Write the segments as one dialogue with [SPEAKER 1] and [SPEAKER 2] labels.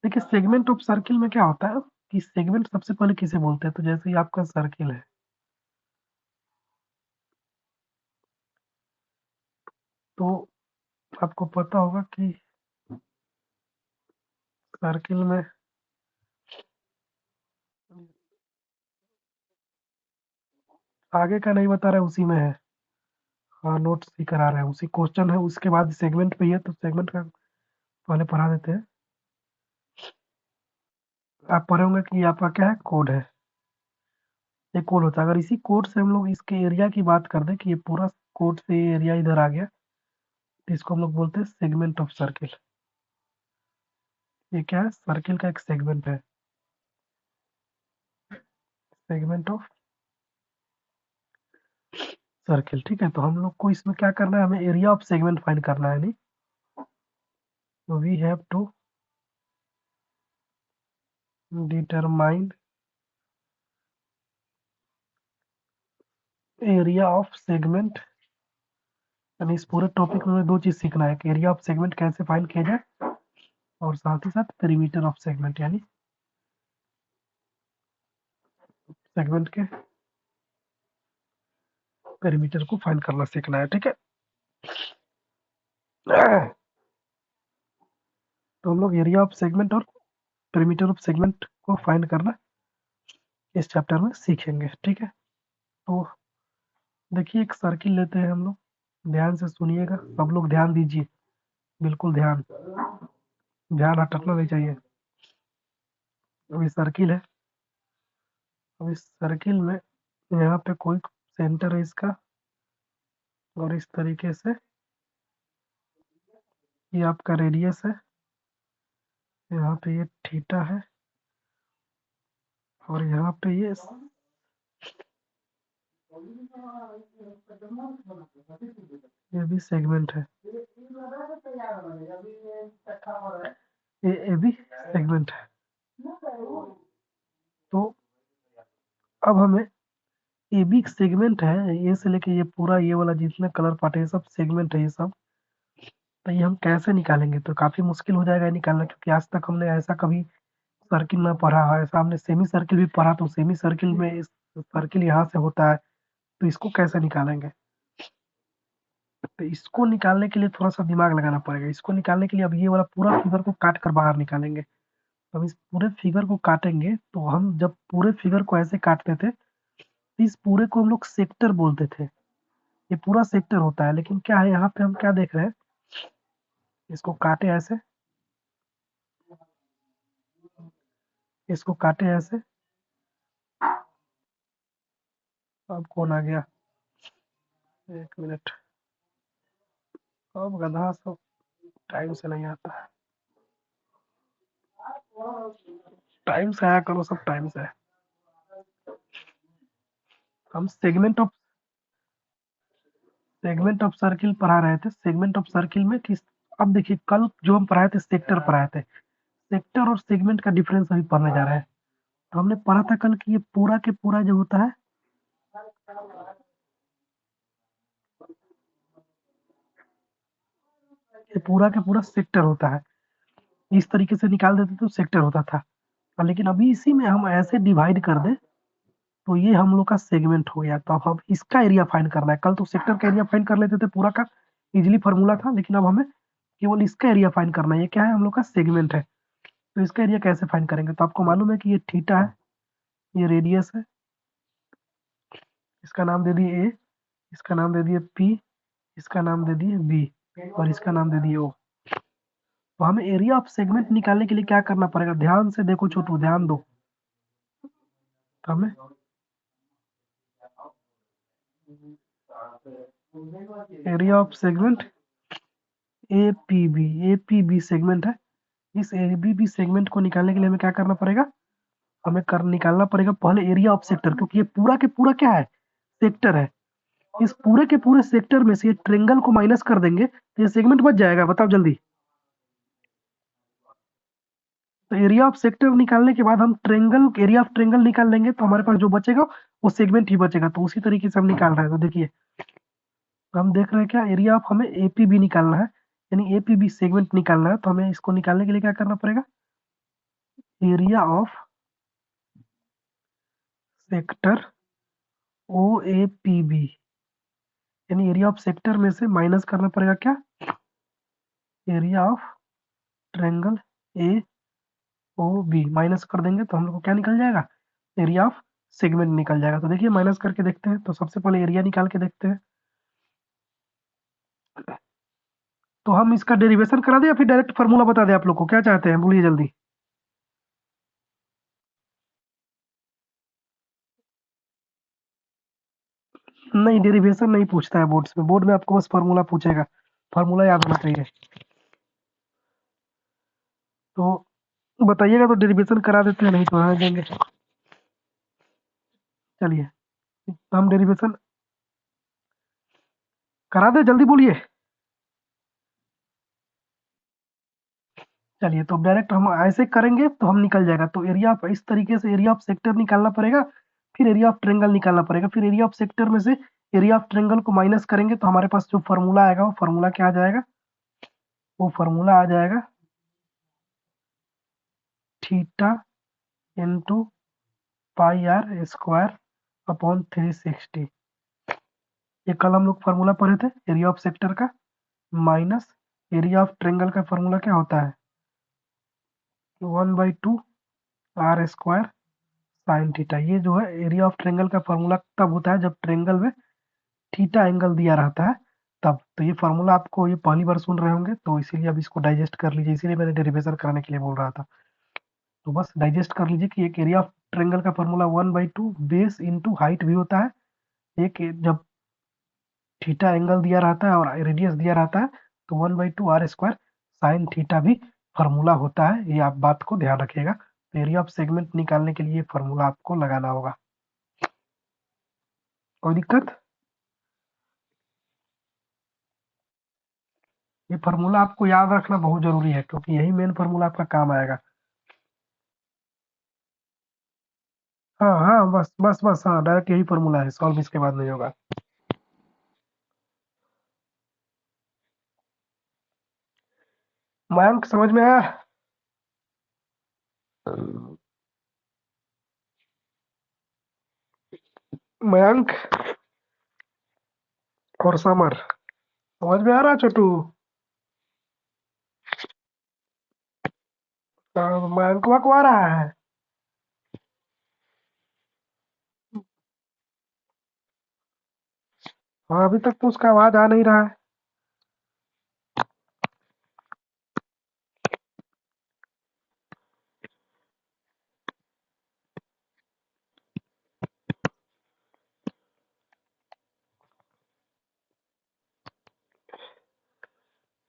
[SPEAKER 1] देखिए segment of circle में क्या होता है कि सेगमेंट सबसे पहले किसे बोलते हैं, तो जैसे ही आपका सर्किल है तो आपको पता होगा कि सर्किल में आगे का नहीं बता रहा है, उसी में है। हाँ नोट्स ही करा रहे हैं, उसी क्वेश्चन है, उसके बाद सेगमेंट पे ही है, तो सेगमेंट का पहले पढ़ा देते हैं। आप पढ़े होंगे कि ये आपका क्या है, कोड है। ये कोड होता है। अगर इसी कोड से हम लोग इसके एरिया की बात कर दें कि ये पूरा कोड से ये एरिया इधर आ गया, तो इसको हम लोग बोलते हैं सेगमेंट ऑफ सर्किल। ये क्या है, सर्किल का एक सेगमेंट है, सेगमेंट ऑफ सर्किल। ठीक है, तो हम लोग को इसमें क्या करना है, हमें एरिया ऑफ सेगमेंट फाइंड करना है। नहीं, तो we have to determine area of segment. यानी इस पूरे टॉपिक में हमें दो चीज सीखना है कि एरिया ऑफ सेगमेंट कैसे फाइंड किया जाए, और साथ ही साथ पेरीमीटर ऑफ सेगमेंट, यानी सेगमेंट के पेरीमीटर को फाइंड करना सीखना है। ठीक है, तो हम लोग एरिया ऑफ सेगमेंट और पेरीमीटर ऑफ सेगमेंट को फाइंड करना इस चैप्टर में सीखेंगे। ठीक है, तो देखिए एक सर्किल लेते हैं हम लोग, ध्यान से सुनिएगा, सब लोग ध्यान दीजिए, बिल्कुल ध्यान, ध्यान हटना नहीं चाहिए। अभी सर्किल है, अब इस सर्किल में यहाँ पे कोई सेंटर है इसका, और इस तरीके से ये आपका रेडियस है, यहाँ पे ये थीटा है, और यहाँ पे ये भी सेगमेंट है, ये भी सेगमेंट है। तो अब हमें ये भी सेगमेंट है, ये से लेके ये पूरा ये वाला जितना कलर पार्ट है ये सब सेगमेंट है ये सब। तो ये हम कैसे निकालेंगे, तो काफी मुश्किल हो जाएगा ये निकालना, क्योंकि आज तक हमने ऐसा कभी सर्किल ना पढ़ा है। ऐसा हमने सेमी सर्किल भी पढ़ा, तो सेमी सर्किल में इस सर्किल यहाँ से होता है, तो इसको कैसे निकालेंगे। तो इसको निकालने के लिए थोड़ा सा दिमाग लगाना पड़ेगा। इसको निकालने के लिए अब ये वाला पूरा फिगर को काट कर बाहर निकालेंगे। अब इस पूरे फिगर को काटेंगे, तो हम जब पूरे फिगर को ऐसे काटते थे, तो इस पूरे को हम लोग सेक्टर बोलते थे। ये पूरा सेक्टर होता है, लेकिन क्या है यहाँ पे हम क्या देख रहे हैं, इसको काटे ऐसे, इसको काटे ऐसे। अब कौन आ गया, एक मिनट। अब गधा सब टाइम से नहीं आता है, टाइम से आया करो, सब टाइम से। हम सेगमेंट ऑफ सर्किल पढ़ा रहे थे। सेगमेंट ऑफ सर्किल में किस, अब देखिए कल जो हम पढ़ाए थे सेक्टर पढ़ाए थे, सेक्टर और सेगमेंट का डिफरेंस अभी पढ़ने जा रहे हैं। तो हमने पढ़ा था कल कि ये पूरा के पूरा जो होता है, ये पूरा के पूरा सेक्टर होता है। इस तरीके से निकाल देते तो सेक्टर होता था, लेकिन अभी इसी में हम ऐसे डिवाइड कर दें तो ये हम लोग का सेगमेंट हो गया। तो अब हम इसका एरिया फाइंड करना है। कल तो सेक्टर का एरिया फाइंड कर लेते थे, पूरा का इजिली फार्मूला था, लेकिन अब हमें केवल इसका एरिया फाइंड करना है। ये क्या है, हम लोग का सेगमेंट है। तो इसका एरिया कैसे फाइंड करेंगे, तो आपको मालूम है कि ये थीटा है, ये रेडियस है, इसका नाम दे दिए ए, इसका नाम दे दिए पी, इसका नाम दे दिए बी, और इसका नाम दे दिए ओ। तो हमें एरिया ऑफ सेगमेंट निकालने के लिए क्या करना पड़ेगा, ध्यान से देखो छोटू, ध्यान दो। तो हमें area of segment A P B segment है। इस ए बी बी सेगमेंट को निकालने के लिए हमें क्या करना पड़ेगा, हमें कर निकालना पड़ेगा पहले एरिया ऑफ सेक्टर, क्योंकि ये पूरा के पूरा क्या है, सेक्टर है। इस पूरे के पूरे सेक्टर में से ये ट्रेंगल को माइनस कर देंगे तो ये सेगमेंट बच जाएगा, बताओ जल्दी। तो एरिया ऑफ सेक्टर निकालने के बाद हम ट्रेंगल, एरिया ऑफ ट्रेंगल निकाल लेंगे, तो हमारे पास जो बचेगा वो सेगमेंट ही बचेगा। तो उसी तरीके से हम निकाल रहे हैं। तो देखिए हम देख रहे हैं क्या, एरिया ऑफ हमें एपीबी निकालना है, यानी एपीबी सेगमेंट निकालना है। तो हमें इसको निकालने के लिए क्या करना पड़ेगा, area of sector O A P B, यानी एरिया ऑफ सेक्टर में से माइनस करना पड़ेगा क्या, area of triangle A O B, minus कर देंगे तो हम लोग को क्या निकल जाएगा, एरिया ऑफ सेगमेंट निकल जाएगा। तो देखिए माइनस करके देखते हैं, तो सबसे पहले एरिया निकाल के देखते हैं। तो हम इसका डेरिवेशन करा दें या फिर डायरेक्ट फार्मूला बता दें, आप लोग को क्या चाहते हैं, बोलिए जल्दी। नहीं, डेरिवेशन नहीं पूछता है बोर्ड्स में, बोर्ड में आपको बस फार्मूला पूछेगा, फार्मूला याद होना चाहिए। तो बताइएगा तो डेरिवेशन करा देते हैं, नहीं तो रहने देंगे। चलिए, तो हम डेरिवेशन करा दें, जल्दी बोलिए। चलिए, तो डायरेक्ट हम ऐसे करेंगे तो हम निकल जाएगा। तो एरिया ऑफ, इस तरीके से एरिया ऑफ सेक्टर निकालना पड़ेगा, फिर एरिया ऑफ ट्रायंगल निकालना पड़ेगा, फिर एरिया ऑफ सेक्टर में से एरिया ऑफ ट्रायंगल को माइनस करेंगे तो हमारे पास जो फार्मूला आएगा वो फार्मूला क्या आ जाएगा, वो फार्मूला आ जाएगा theta into pi R square upon 360। ये कल हम लोग फार्मूला पढ़े थे एरिया ऑफ सेक्टर का, माइनस एरिया ऑफ ट्रायंगल का फार्मूला क्या होता है, 1/2 आर स्क्वायर साइन थीटा। ये जो है एरिया ऑफ ट्रायंगल का फार्मूला तब होता है जब ट्रायंगल में थीटा एंगल दिया रहता है तब। तो ये फार्मूला आपको ये पहली बार सुन रहे होंगे, तो इसीलिए अब इसको डाइजेस्ट कर लीजिए, इसीलिए मैंने डेरिवेशन कराने के लिए बोल रहा था। तो बस डाइजेस्ट कर लीजिए कि एक एरिया ऑफ ट्रायंगल का फार्मूला 1/2 बेस इंटू हाइट भी होता है, एक जब थीटा एंगल दिया रहता है और रेडियस दिया रहता है तो 1/2 आर स्क्वायर साइन थीटा भी फार्मूला होता है। ये आप बात को ध्यान रखिएगा। तो एरिया ऑफ सेगमेंट निकालने के लिए फार्मूला आपको लगाना होगा। कोई दिक्कत, ये फार्मूला आपको याद रखना बहुत जरूरी है क्योंकि यही मेन फार्मूला आपका काम आएगा। हाँ हाँ, बस बस बस, हाँ डायरेक्ट यही फार्मूला है, सॉल्व इसके बाद नहीं होगा। मयंक समझ में आया। मयंक और समर, समझ में आ रहा है छोटू। मयंक को आ रहा है। हाँ, अभी तक तो उसका आवाज आ नहीं रहा है।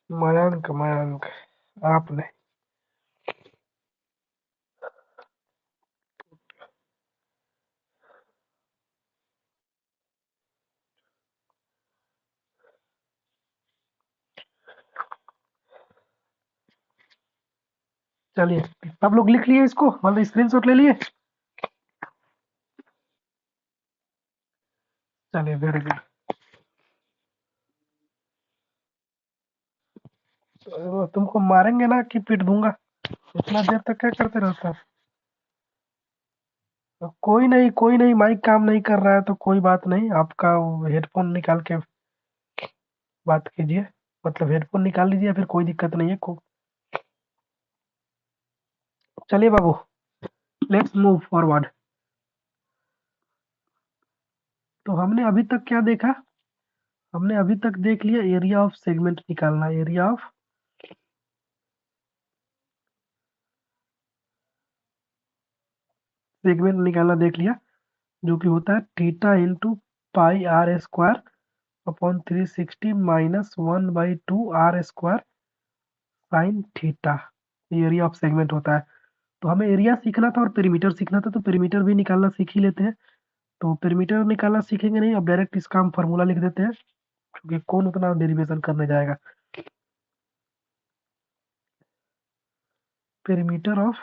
[SPEAKER 1] मयंक मयंक, आपने, चलिए सब लोग लिख लिए इसको, मतलब स्क्रीनशॉट ले लिए। चलिए, वेरी गुड। तो तुमको मारेंगे ना कि पीट दूंगा, इतना देर तक क्या करते रहता है। तो कोई नहीं कोई नहीं, माइक काम नहीं कर रहा है तो कोई बात नहीं, आपका हेडफोन निकाल के बात कीजिए, मतलब हेडफोन निकाल लीजिए, फिर कोई दिक्कत नहीं है चलिए बाबू, लेट्स मूव फॉरवर्ड। तो हमने अभी तक क्या देखा, हमने अभी तक देख लिया एरिया ऑफ सेगमेंट निकालना, एरिया ऑफ सेगमेंट निकालना देख लिया, जो कि होता है theta into pi R square upon 360 minus 1/2 R square sine theta. ये एरिया ऑफ सेगमेंट होता है। तो हमें एरिया सीखना था और पेरीमीटर सीखना था, तो पेरीमीटर भी निकालना सीख ही लेते हैं। तो पेरीमीटर निकालना सीखेंगे नहीं, अब डायरेक्ट इसका हम फॉर्मूला लिख देते हैं क्योंकि कौन उतना डेरिवेशन करने जाएगा। Perimeter of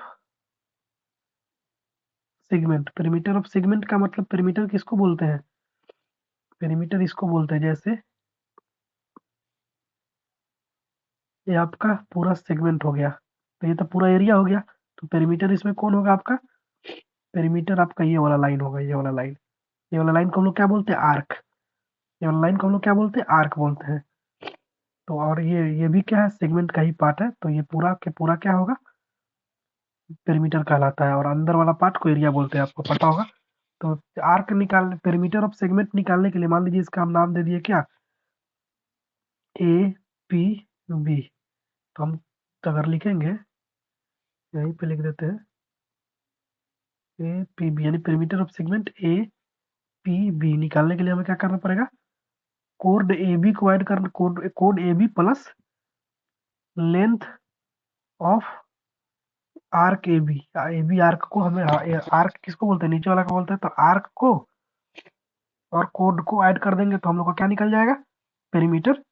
[SPEAKER 1] segment, perimeter of segment का मतलब पेरीमीटर किसको बोलते हैं, पेरीमीटर इसको बोलते हैं, जैसे ये आपका पूरा सेगमेंट हो गया, तो ये तो पूरा एरिया हो गया। तो पेरीमीटर इसमें कौन होगा आपका? पेरीमीटर आपका ये वाला लाइन होगा, ये वाला लाइन। ये वाला लाइन को हम लोग क्या बोलते हैं? आर्क। ये वाला लाइन को हम लोग क्या बोलते हैं? आर्क बोलते हैं। तो और ये भी क्या है? सेगमेंट का ही पार्ट है, तो ये पूरा के पूरा क्या होगा? पेरीमीटर कहलाता है। और अंदर वाला पार्ट को एरिया बोलते हैं, आपको पता होगा। तो आर्क निकाल पेरीमीटर ऑफ सेगमेंट निकालने के लिए मान लीजिए इसका हम नाम दे दिए क्या? A P B. तो हम अगर लिखेंगे, यहीं पे लिख देते हैं ए पी बी, यानी perimeter of segment A P B निकालने के लिए हमें क्या करना पड़ेगा? कोड ए बी को ऐड करना, कोड A B plus length of arc A B. A B arc को हमें, आर्क किसको बोलते हैं? नीचे वाला को बोलते हैं। तो आर्क को और कोड को ऐड कर देंगे तो हम लोग का क्या निकल जाएगा? पेरीमीटर।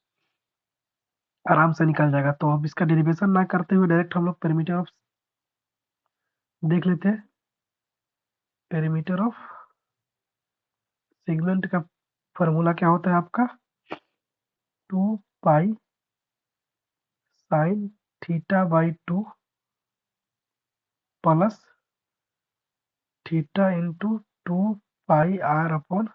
[SPEAKER 1] आराम से निकल जाएगा। तो अब इसका डेरिवेशन ना करते हुए डायरेक्ट हम लोग पेरीमीटर ऑफ देख लेते हैं। पेरीमीटर ऑफ सेगमेंट का फॉर्मूला क्या होता है आपका? 2 pi sine theta by 2 plus theta into 2 pi r upon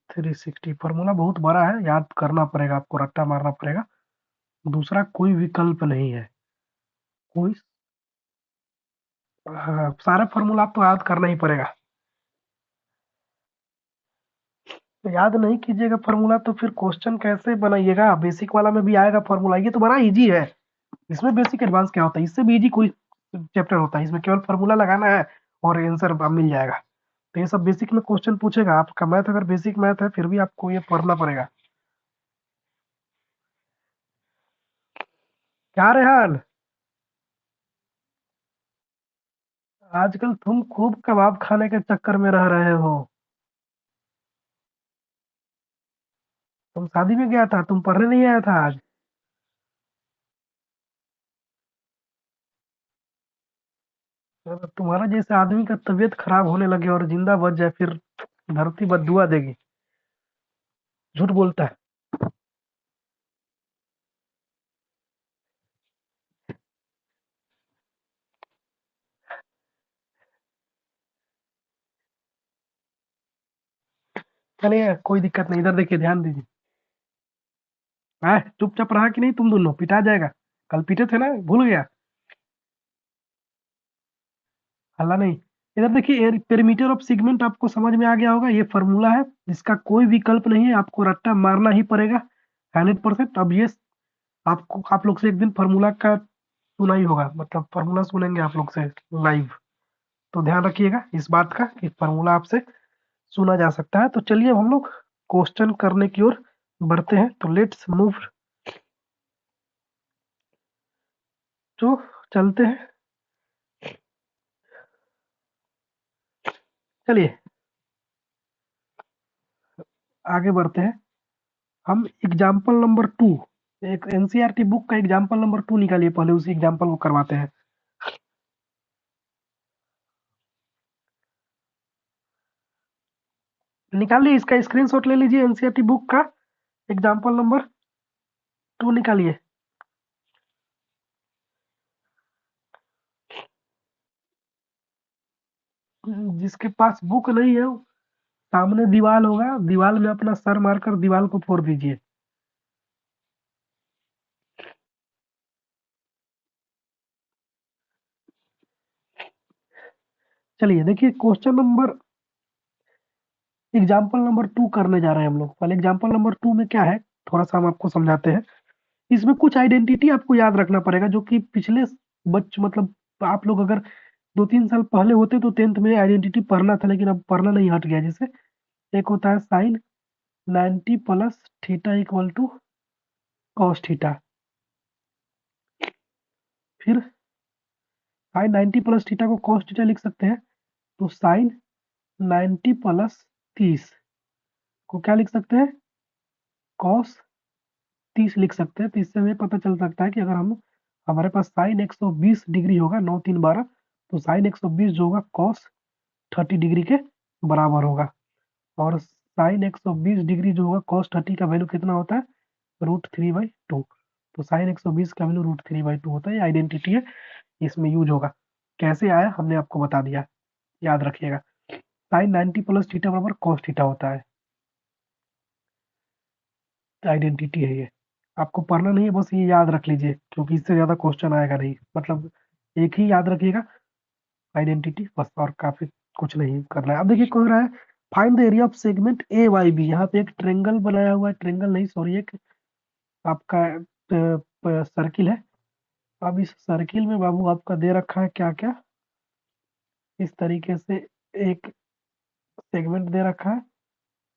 [SPEAKER 1] 360। Formula बहुत बड़ा है, याद करना पड़ेगा आपको, रट्टा मारना पड़ेगा। दूसरा कोई विकल्प नहीं है। कोई, हाँ, सारा फॉर्मूला आपको याद करना ही पड़ेगा। तो याद नहीं कीजिएगा फॉर्मूला तो फिर क्वेश्चन कैसे बनाइएगा? बेसिक वाला में भी आएगा फॉर्मूला, ये तो बड़ा इजी है। इसमें बेसिक एडवांस क्या होता है? इससे भी इजी कोई चैप्टर होता है? इसमें केवल फॉर्मूला लगाना है और आंसर मिल जाएगा। तो ये सब बेसिक में क्वेश्चन पूछेगा। आपका मैथ अगर बेसिक मैथ है फिर भी आपको ये पढ़ना पड़ेगा। क्या रेहान, आजकल तुम खूब कबाब खाने के चक्कर में रह रहे हो। तुम शादी में गया था, तुम पढ़ने नहीं आया था आज? अगर तुम्हारा जैसे आदमी का तबीयत खराब होने लगे और जिंदा बच जाए फिर धरती बद्दुआ देगी। झूठ बोलता है। चलिए कोई दिक्कत नहीं, इधर देखिए, ध्यान दीजिए। चुपचाप रहा कि नहीं? तुम दोनों पिटा जाएगा। कल पीटे थे ना, भूल गया? हल्ला नहीं। इधर देखिए, पेरीमीटर ऑफ सेगमेंट आपको समझ में आ गया होगा। ये फॉर्मूला है, इसका कोई विकल्प नहीं है, आपको रट्टा मारना ही पड़ेगा 100%। अब ये आपको, आप लोग से एक दिन फार्मूला का सुना ही होगा, मतलब फार्मूला सुनेंगे आप लोग से लाइव। तो ध्यान रखिएगा इस बात का कि फार्मूला आपसे सुना जा सकता है। तो चलिए अब हम लोग क्वेश्चन करने की ओर बढ़ते हैं। तो लेट्स मूव, तो चलते हैं। चलिए आगे बढ़ते हैं। हम एग्जाम्पल नंबर 2, एक एनसीईआरटी बुक का एग्जाम्पल नंबर 2 निकालिए, पहले उसी एग्जाम्पल को करवाते हैं। निकालिए, इसका स्क्रीनशॉट ले लीजिए, एनसीईआरटी बुक का एग्जाम्पल नंबर 2 निकालिए। जिसके पास बुक नहीं है, सामने दीवार होगा, दीवार में अपना सर मारकर दीवार को फोड़ दीजिए। चलिए देखिए, क्वेश्चन नंबर एग्जाम्पल नंबर 2 करने जा रहे हैं हम लोग। पहले एग्जाम्पल नंबर 2 में क्या है, थोड़ा सा हम आपको समझाते हैं। इसमें कुछ आइडेंटिटी आपको याद रखना पड़ेगा, जो कि पिछले मतलब आप लोग अगर 2-3 साल पहले होते तो 10th में आइडेंटिटी पढ़ना था, लेकिन अब पढ़ना नहीं, हट गया। जैसे एक होता है sine 90 plus theta equal to cos theta. फिर साइन 90 प्लस थीटा को कॉस थीटा लिख सकते हैं। तो साइन 90 प्लस 30 को क्या लिख सकते हैं? कॉस 30 लिख सकते हैं। तो इससे हमें पता चल सकता है कि अगर हम, हमारे पास साइन 120 डिग्री होगा, 9 3 12, तो साइन 120 जो होगा कॉस 30 डिग्री के बराबर होगा। और साइन 120 डिग्री जो होगा कॉस 30 का वैल्यू कितना होता है? √3/2। तो साइन 120 का वैल्यू √3/2 होता है। ये आइडेंटिटी है, इसमें यूज होगा। कैसे आया हमने आपको बता दिया, याद रखिएगा। साइन 90 प्लस थीटा बराबर कॉस थीटा होता है। आइडेंटिटी है ये, आपको पढ़ना नहीं है, बस ये याद रख लीजिए, क्योंकि इससे ज्यादा क्वेश्चन आएगा नहीं, मतलब एक ही याद रखिएगा, आइडेंटिटी बस, और काफी कुछ नहीं करना है। अब देखिए कह रहा है find the area of segment A Y B. यहाँ पे एक ट्रेंगल बनाया हुआ है, ट्रेंगल नहीं सॉरी, एक आपका सर्किल है। अब इस सर्किल में बाबू आपका दे रखा है क्या क्या, इस तरीके से एक सेगमेंट दे रखा है,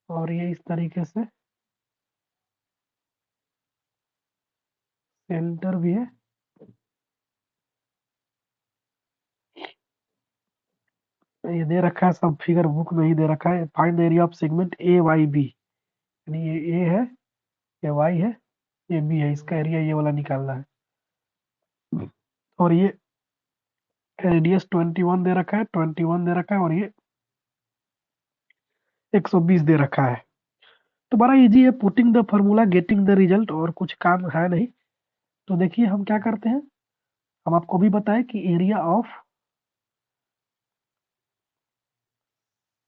[SPEAKER 1] और ये इस तरीके से सेंटर भी है। ये दे रखा है, सब फिगर बुक में ही दे रखा है। Find the area of segment A Y B, यानी ये ए है, ये वाई है, ये बी है, इसका एरिया ये वाला निकालना है। और ये रेडियस 21 दे रखा है, 21 दे रखा है, और ये 120 दे रखा है। तो बड़ा इजी है, putting the formula getting the result, और कुछ काम है नहीं। तो देखिए हम क्या करते हैं, हम आपको भी बताएं कि area of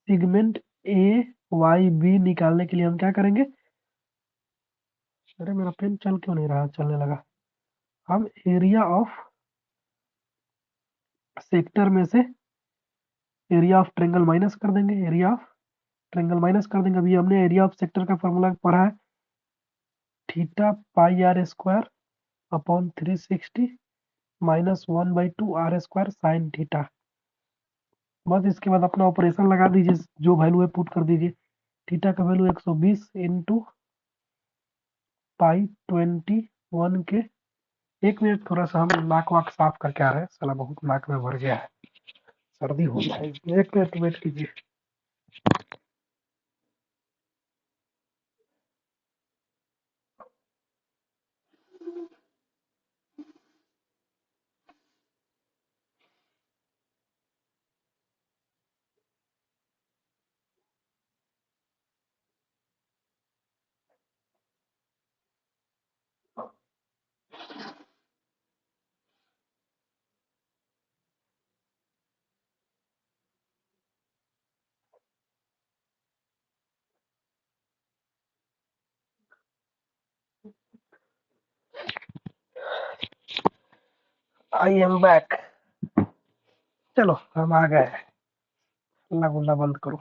[SPEAKER 1] segment A Y B निकालने के लिए हम क्या करेंगे। अरे मेरा पेन चल क्यों नहीं रहा, चलने लगा। हम एरिया ऑफ सेक्टर में से एरिया ऑफ ट्रेंगल माइनस कर देंगे, एरिया ऑफ ट्रेंगल माइनस कर देंगे। अभी हमने एरिया ऑफ सेक्टर का फॉर्मूला पढ़ा है, theta pi R square upon 360 minus 1/2 R square sine theta. बस इसके बाद अपना ऑपरेशन लगा दीजिए, जो वैल्यू है पुट कर दीजिए। थीटा का वैल्यू 120 इंटू पाई 21 के। एक मिनट, थोड़ा सा हम नाक वाक साफ करके आ रहे हैं, साला बहुत नाक में भर गया है, सर्दी हो जाए, एक मिनट वेट कीजिए। I am back. चलो हम आ गए, हल्ला गुल्ला बंद करो।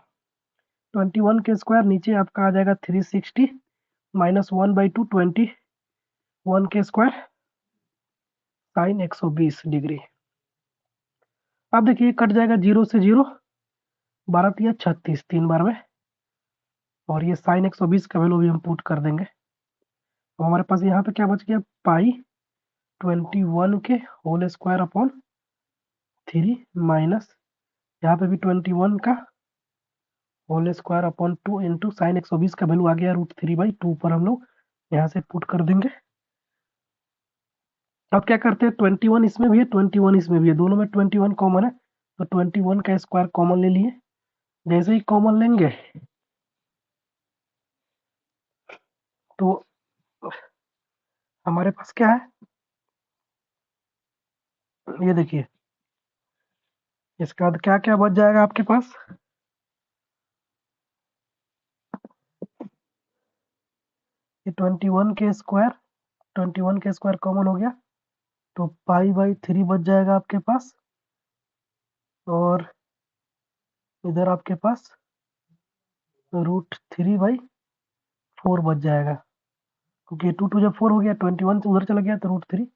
[SPEAKER 1] 21 के स्क्वायर नीचे आपका आ जाएगा 360 माइनस 1/2 21 के स्क्वायर साइन 120 डिग्री। अब देखिए कट जाएगा, जीरो से जीरो, 12 या 36 तीन बार में, और ये साइन 120 का वैल्यू भी हम पुट कर देंगे। तो हमारे पास यहाँ पे क्या बच गया, पाई 21 के होल स्क्वायर अपॉन 3 माइनस यहाँ पे भी 21 का whole square upon 2 into sine 120 का वैल्यू आ गया √3/2 पर हम लोग यहाँ से पुट कर देंगे। अब क्या करते हैं, 21 इसमें भी है, 21 इसमें भी है, दोनों में 21 कॉमन है, तो 21 का स्क्वायर कॉमन ले लिए। जैसे ही कॉमन लेंगे तो हमारे पास क्या है, ये देखिए, इसके बाद क्या क्या बच जाएगा आपके पास। ये 21 के स्क्वायर कॉमन हो गया, तो पाई/3 बच जाएगा आपके पास, और इधर आपके पास √3/4 बच जाएगा, क्योंकि 2 जब 4 हो गया, 21 से उधर चला गया तो √3।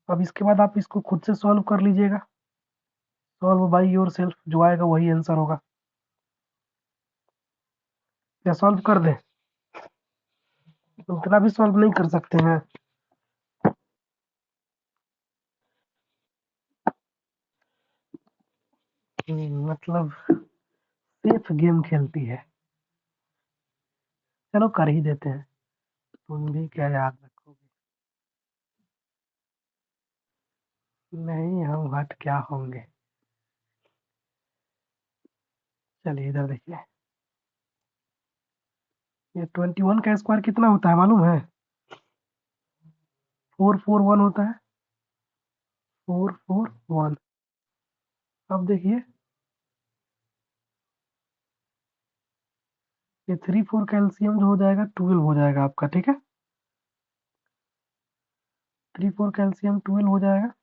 [SPEAKER 1] अब इसके बाद आप इसको खुद से सॉल्व कर लीजिएगा, सॉल्व बाई योर सेल्फ, जो आएगा वही आंसर होगा। या सॉल्व कर दें, उतना भी सॉल्व नहीं कर सकते हैं। मतलब सेफ गेम खेलती है, चलो कर ही देते हैं, तुम भी क्या याद रखोगे। नहीं हम हट क्या होंगे। चलिए इधर देखिए, ये 21 का स्क्वायर कितना होता है मालूम है, 441 होता है। 441। अब देखिए ये 3 4 कैल्शियम जो हो जाएगा 12 हो जाएगा आपका, ठीक है। 3 4 कैल्शियम 12 हो जाएगा,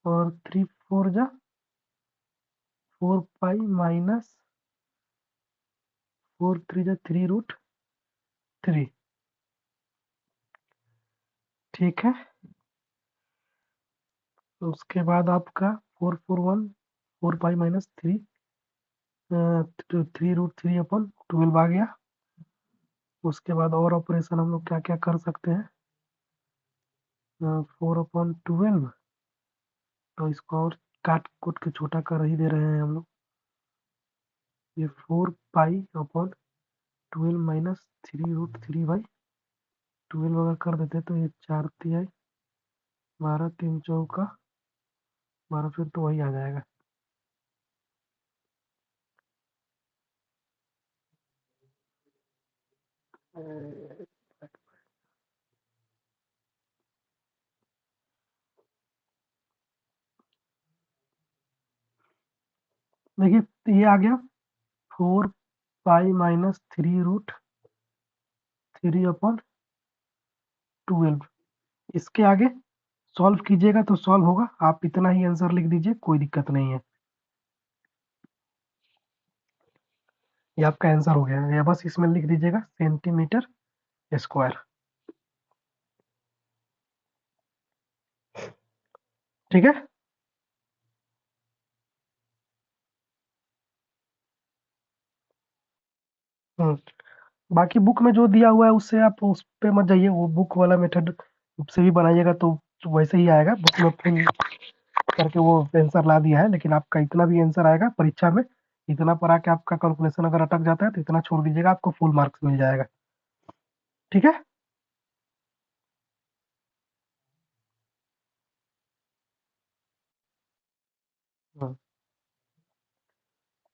[SPEAKER 1] और 3 4 जा 4 पाई माइनस 4 3 जा 3√3, ठीक है। तो उसके बाद आपका 441 4 पाई माइनस 3√3/12 आ गया। उसके बाद और ऑपरेशन हम लोग क्या क्या कर सकते हैं, 4/12, तो इसको और काट कूट के छोटा कर ही दे रहे हैं हम लोग। ये 4 पाई/12 - 3√3/12 अगर कर देते तो ये 4 तिहाई 12 3 चौका 12, फिर तो वही आ जाएगा। देखिए ये आ गया 4 पाई - 3√3/12। इसके आगे सॉल्व कीजिएगा तो सॉल्व होगा, आप इतना ही आंसर लिख दीजिए, कोई दिक्कत नहीं है। ये आपका आंसर हो गया, या बस इसमें लिख दीजिएगा सेंटीमीटर स्क्वायर, ठीक है। हम्म, बाकी बुक में जो दिया हुआ है उससे आप उस पे मत जाइए, वो बुक वाला मेथड से भी बनाइएगा तो वैसे ही आएगा, बुक में फिल करके वो आंसर ला दिया है, लेकिन आपका इतना भी आंसर आएगा परीक्षा में, इतना पर आके आपका कैलकुलेशन अगर अटक जाता है तो इतना छोड़ दीजिएगा, आपको फुल मार्क्स मिल जाएगा, ठीक है। हाँ,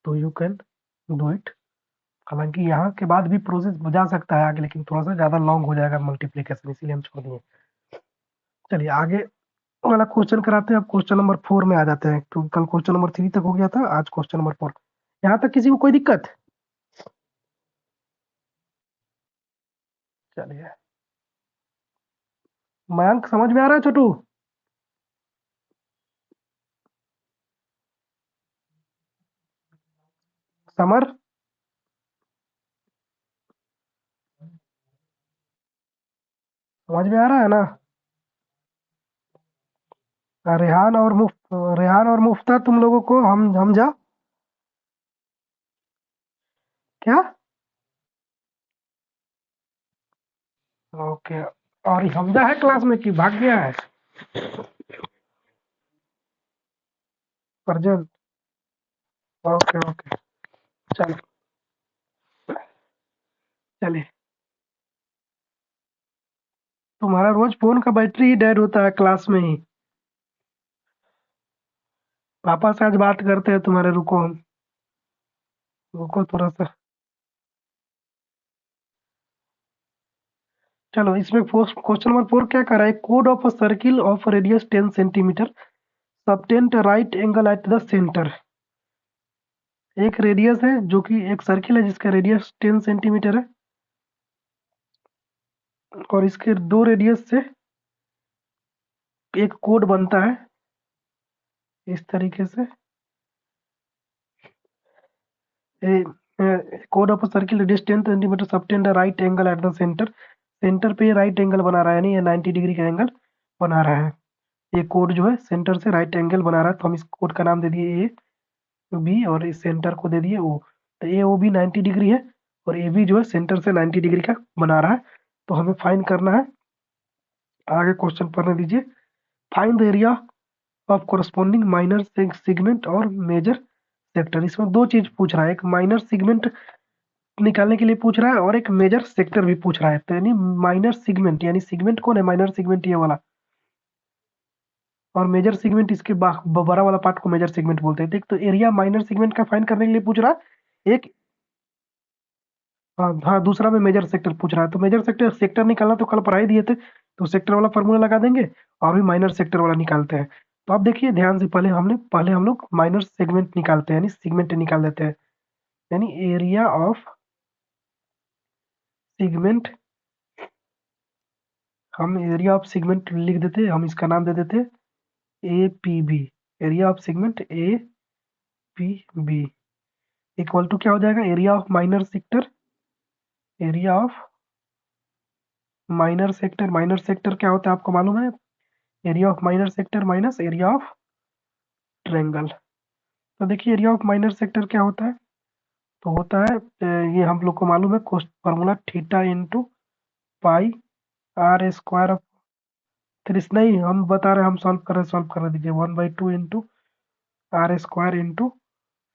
[SPEAKER 1] तो यू कैन डू इट। हालांकि यहाँ के बाद भी प्रोसेस जा सकता है आगे, लेकिन थोड़ा सा ज़्यादा लॉन्ग हो जाएगा मल्टीप्लीकेशन, इसीलिए हम छोड़ दिए। चलिए आगे वाला क्वेश्चन कराते हैं, अब क्वेश्चन नंबर 4 में आ जाते हैं, तो कल क्वेश्चन नंबर 3 तक हो गया था, आज क्वेश्चन नंबर 4। यहाँ तक किसी को कोई दिक्कत? चलिए, मयंक समझ में आ रहा है छोटू? समर समझ में आ रहा है ना? रेहान और मुफ्ता तुम लोगों को हम जा क्या? ओके। और हमजा है क्लास में कि भाग गया है? Prajwal, okay okay. चलो, चलिए। तुम्हारा रोज फोन का बैटरी ही डेड होता है क्लास में ही। पापा से आज बात करते हैं तुम्हारे, रुको हम, रुको थोड़ा सा। चलो, इसमें क्वेश्चन नंबर 4 क्या कर रहा है, code of a circle of radius 10 centimetre subtend right angle eight the centre. एक रेडियस है जो कि एक सर्किल है जिसका रेडियस 10 सेंटीमीटर है, और इसके दो रेडियस से एक कोड बनता है इस तरीके से। Code of circle radius 10 centimetre subtend right angle eight the centre. Centre पे राइट एंगल बना रहा है, यानी ये 90 डिग्री का एंगल बना रहा है। ये कोड जो है सेंटर से राइट एंगल बना रहा है, तो हम इस कोड का नाम दे दिए ए बी, और इस सेंटर को दे दिए ओ। तो ए ओ बी 90 डिग्री है, और ए बी जो है सेंटर से 90 डिग्री का बना रहा है। तो हमें फाइंड करना है, आगे क्वेश्चन पढ़ने दीजिए। Find the area of corresponding minor segment और मेजर सेक्टर। इसमें दो चीज पूछ रहा है, एक माइनर सेगमेंट निकालने के लिए पूछ रहा है, और एक मेजर सेक्टर भी पूछ रहा है। तो यानी माइनर सेगमेंट, यानी सेगमेंट कौन है, माइनर सेगमेंट ये वाला, और मेजर सेगमेंट इसके बड़ा वाला पार्ट को मेजर सेगमेंट बोलते हैं। देख, तो एरिया माइनर सेगमेंट का फाइंड करने के लिए पूछ रहा है एक। हाँ हाँ, दूसरा में मेजर सेक्टर पूछ रहा है, तो मेजर सेक्टर सेक्टर निकालना तो कल पढ़ाई दिए थे, तो सेक्टर वाला फॉर्मूला लगा देंगे, और भी माइनर सेक्टर वाला निकालते हैं। तो आप देखिए ध्यान से, पहले हम लोग माइनर सेगमेंट निकालते हैं, यानी सेगमेंट निकाल देते हैं, यानी एरिया ऑफ सेगमेंट, हम एरिया ऑफ सेगमेंट लिख देते, हम इसका नाम दे देते A P B. Area of segment A P B equal to क्या हो जाएगा, area of minor sector, area of minor sector क्या होता है आपको मालूम है, area of minor sector minus area of triangle. तो देखिए एरिया ऑफ माइनर सेक्टर क्या होता है, तो होता है ये हम लोग को मालूम है, formula theta into pi R square, त्रिस नहीं हम बता रहे हैं, हम सॉल्व कर दीजिए, 1/2 into R square into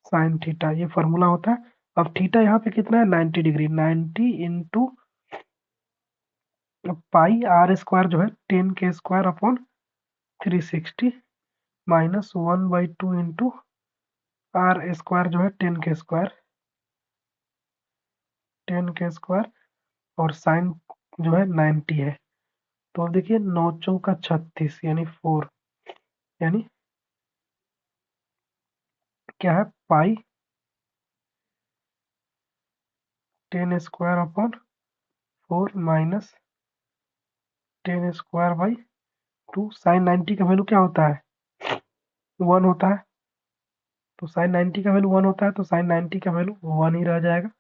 [SPEAKER 1] sine theta, ये फॉर्मूला होता है। अब थीटा यहाँ पे कितना है, 90 degree, 90 into pi R square जो है 10 के square upon 360 minus 1/2 into R square जो है 10 के स्क्वायर, 10 के स्क्वायर, और साइन जो है 90 है। तो अब देखिए 9 चौका 36 यानी 4, यानी क्या है, पाई 10 स्क्वायर अपॉन 4 माइनस 10 स्क्वायर/2, साइन 90 का वैल्यू क्या होता है, 1 होता है, तो साइन 90 का वैल्यू 1 होता है, तो साइन 90 का वैल्यू 1 ही रह जाएगा।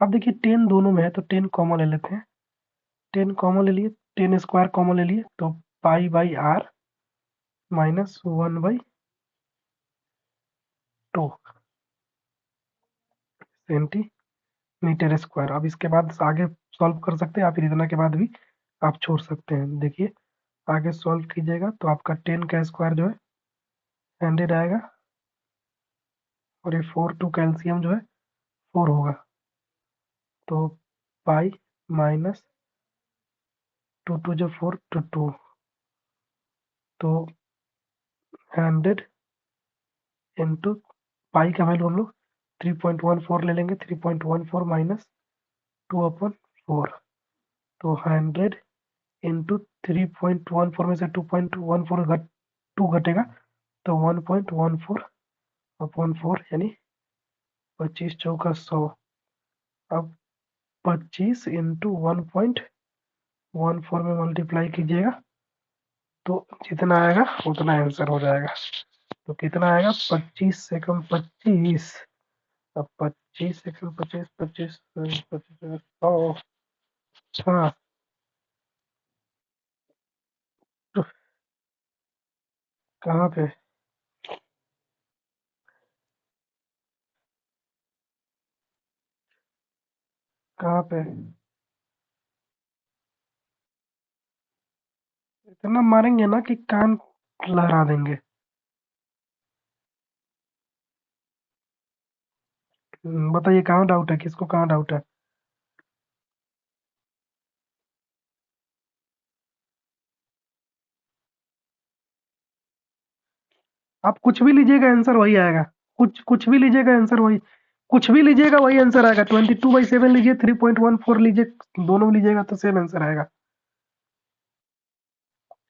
[SPEAKER 1] अब देखिए 10 दोनों में है, तो 10 कॉमन ले लेते हैं, 10 कॉमन ले लिए, 10 स्क्वायर कॉमन ले लिए, तो pi by R minus 1/2 centimetre square. अब इसके बाद आगे सॉल्व कर सकते हैं, या फिर इतना के बाद भी आप छोड़ सकते हैं। देखिए आगे सॉल्व कीजिएगा तो आपका 10 का स्क्वायर जो है 100 आएगा, और ये 4 टू कैल्शियम जो है 4 होगा, तो पाई माइनस 2 2 जो 4 टू 2, तो 100 इंटू पाई का वैल्यू हम लोग 3.14 ले लेंगे, 3.14 माइनस 2/4, तो 100 इंटू 3.14 में से 2.14 2 घटेगा, तो 1.14/4, यानी 25 चौका 100। अब 25 इंटू 1.14 में मल्टीप्लाई कीजिएगा, तो जितना आएगा उतना आंसर हो जाएगा। तो कितना आएगा, 25 से कम 25, अब 25 से कम 25, 25 100, हाँ, तो कहाँ पे, कहाँ पे, इतना मारेंगे ना कि कान लहरा देंगे। बताइए कहाँ डाउट है, किसको कहाँ डाउट है। आप कुछ भी लीजिएगा आंसर वही आएगा, कुछ कुछ भी लीजिएगा आंसर वही, कुछ भी लीजिएगा वही आंसर आएगा, 22/7 लीजिए, 3.14 लीजिए, दोनों लीजिएगा तो सेम आंसर आएगा।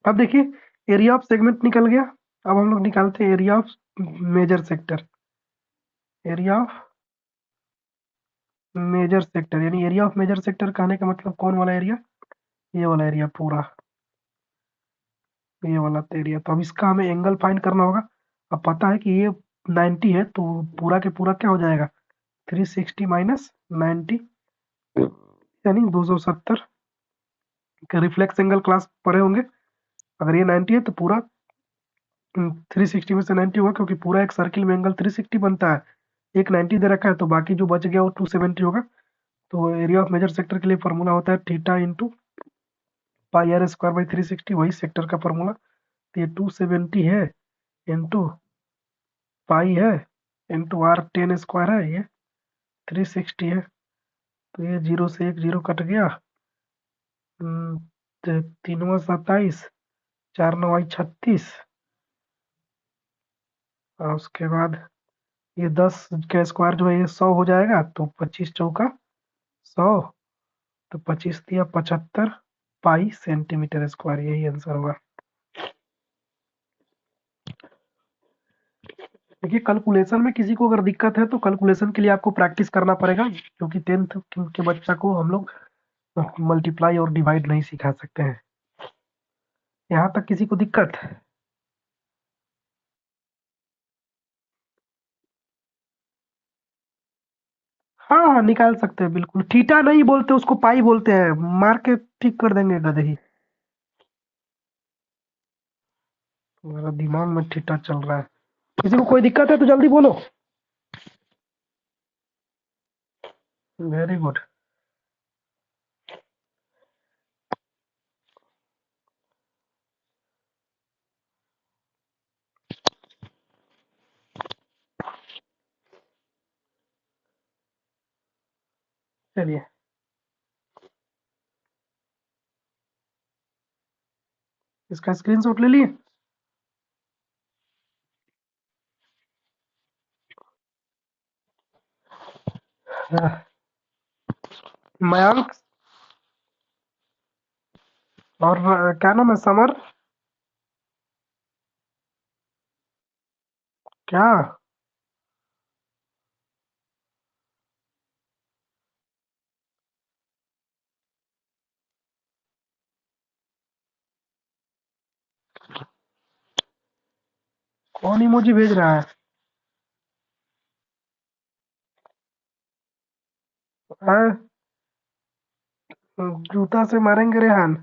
[SPEAKER 1] अब देखिए एरिया ऑफ सेगमेंट निकल गया, अब हम लोग निकालते हैं area of major sector, area of major sector, यानी एरिया ऑफ मेजर सेक्टर कहने का मतलब कौन वाला एरिया, ये वाला एरिया पूरा, ये वाला एरिया। तो अब इसका हमें एंगल फाइंड करना होगा। अब पता है कि ये 90 है, तो पूरा के पूरा क्या हो जाएगा, 360 माइनस 90, यानी 270 का रिफ्लेक्स एंगल क्लास पढ़े होंगे। अगर ये 90 है तो पूरा 360 में से 90 होगा, क्योंकि पूरा एक सर्किल में एंगल 360 बनता है, एक 90 दे रखा है, तो बाकी जो बच गया वो 270 होगा। तो एरिया ऑफ मेजर सेक्टर के लिए फॉर्मूला होता है theta into pi R square by 360, वही सेक्टर का फॉर्मूला। तो ये 270 है इंटू पाई है इंटू आर 10 स्क्वायर है, ये 360 है, तो ये 0 से 1 0 कट गया, तीनवा 27, 4 9 36, और उसके बाद ये 10 का स्क्वायर जो है ये 100 हो जाएगा, तो 25 चौका 100, तो 25 तिया 75 पाई सेंटीमीटर स्क्वायर, यही आंसर होगा। देखिए कैलकुलेशन में किसी को अगर दिक्कत है तो कैलकुलेशन के लिए आपको प्रैक्टिस करना पड़ेगा, क्योंकि 10th के बच्चा को हम लोग मल्टीप्लाई और डिवाइड नहीं सिखा सकते हैं। यहाँ तक किसी को दिक्कत? हाँ हाँ, निकाल सकते हैं बिल्कुल। थीटा नहीं बोलते, उसको पाई बोलते हैं। मार के ठीक कर देंगे गधे ही। मेरा दिमाग में थीटा चल रहा है। किसी को कोई दिक्कत है तो जल्दी बोलो। Very good. चलिए, इसका स्क्रीनशॉट ले लिए। हाँ, मयांक और क्या नाम है, समर? क्या? कौन इमोजी भेज रहा है? हाँ, जूता से मारेंगे रेहान।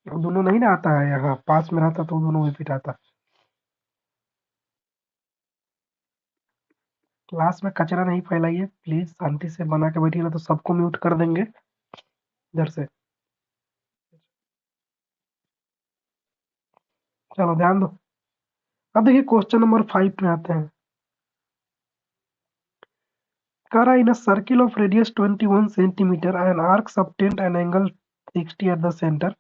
[SPEAKER 1] दोनों नहीं ना आता है, यहाँ पास में रहता तो दोनों में पिटाता। क्लास में कचरा नहीं फैलाइए प्लीज, शांति से बना के बैठिए, ना तो सबको म्यूट कर देंगे इधर से। चलो ध्यान दो। अब देखिए क्वेश्चन नंबर 5 में आते हैं। कह रहा है, in a circle of radius 21 centimetre an arc subtend an angle 60 at the centre,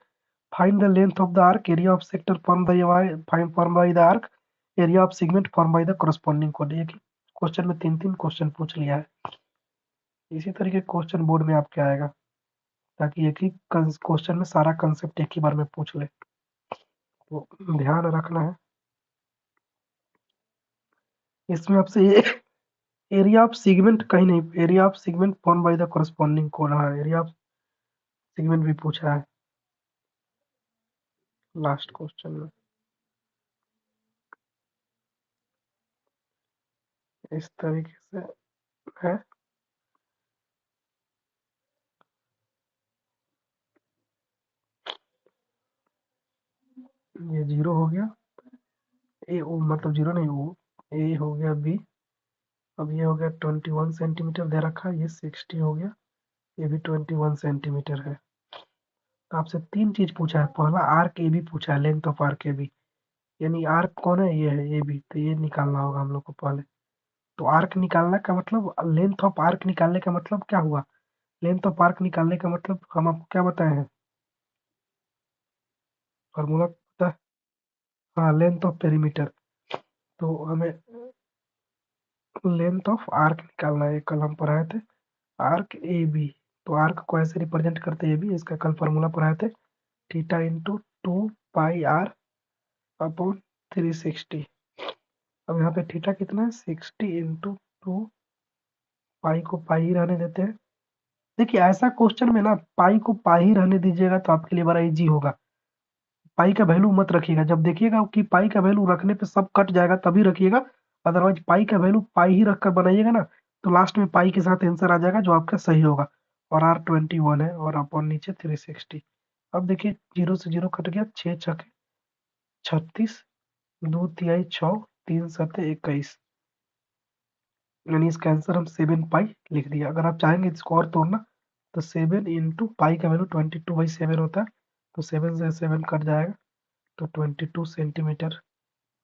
[SPEAKER 1] find the length of the arc, area of sector form by the arc, area of segment form by the corresponding कोड। ये question में तीन तीन question पूछ लिया है। इसी तरीके क्वेश्चन बोर्ड में आपके आएगा, ताकि एक ही क्वेश्चन में सारा कंसेप्ट एक ही बार में पूछ ले। तो ध्यान रखना है इसमें। आपसे ये एरिया ऑफ सेगमेंट कहीं नहीं, area of segment form by the corresponding code, हाँ एरिया ऑफ सेगमेंट भी पूछा है लास्ट क्वेश्चन में। इस तरीके से है। ये जीरो हो गया, ए ओ मतलब जीरो नहीं, ओ ए हो गया बी। अब ये हो गया 21 सेंटीमीटर दे रखा है, ये 60 हो गया, ये भी 21 सेंटीमीटर है। तो आपसे तीन चीज पूछा है। पहला आर्क ए बी पूछा है, length of arc A B, यानी आर्क कौन है, ये है ए बी, तो ये निकालना होगा हम लोग को पहले। तो आर्क निकालने का मतलब, लेंथ ऑफ आर्क निकालने का मतलब क्या हुआ? लेंथ ऑफ आर्क निकालने का मतलब हम आपको क्या बताए हैं? फॉर्मूला पता है? हाँ, लेंथ ऑफ पेरीमीटर। तो हमें लेंथ ऑफ आर्क निकालना है, कल हम पढ़ाए थे आर्क ए बी। तो आर्क को ऐसे रिप्रेजेंट करते हैं ए बी, इसका कल फॉर्मूला पढ़ाए थे, theta into 2 pi R upon 360। अब यहाँ पे थीटा कितना है, 60 इंटू 2 पाई को पाई ही रहने देते हैं। देखिए ऐसा क्वेश्चन में ना पाई को पाई ही रहने दीजिएगा तो आपके लिए बड़ा इजी होगा। पाई का वैल्यू मत रखिएगा, जब देखिएगा कि पाई का वैल्यू रखने पे सब कट जाएगा तभी रखिएगा। अदरवाइज पाई का वैल्यू पाई ही रखकर बनाइएगा ना, तो लास्ट में पाई के साथ आंसर आ जाएगा जो आपका सही होगा। और आर 21 है और अपॉन नीचे 360। अब देखिए जीरो से जीरो कट गया, 6 छके 36, 2 तिहाई 6, 3 सते 21, यानी इसका आंसर हम 7 पाई लिख दिया। अगर आप चाहेंगे इसको और तोड़ना तो 7 इंटू पाई का वैल्यू 22/7 होता है, तो 7 से 7 कट जाएगा, तो 22 सेंटीमीटर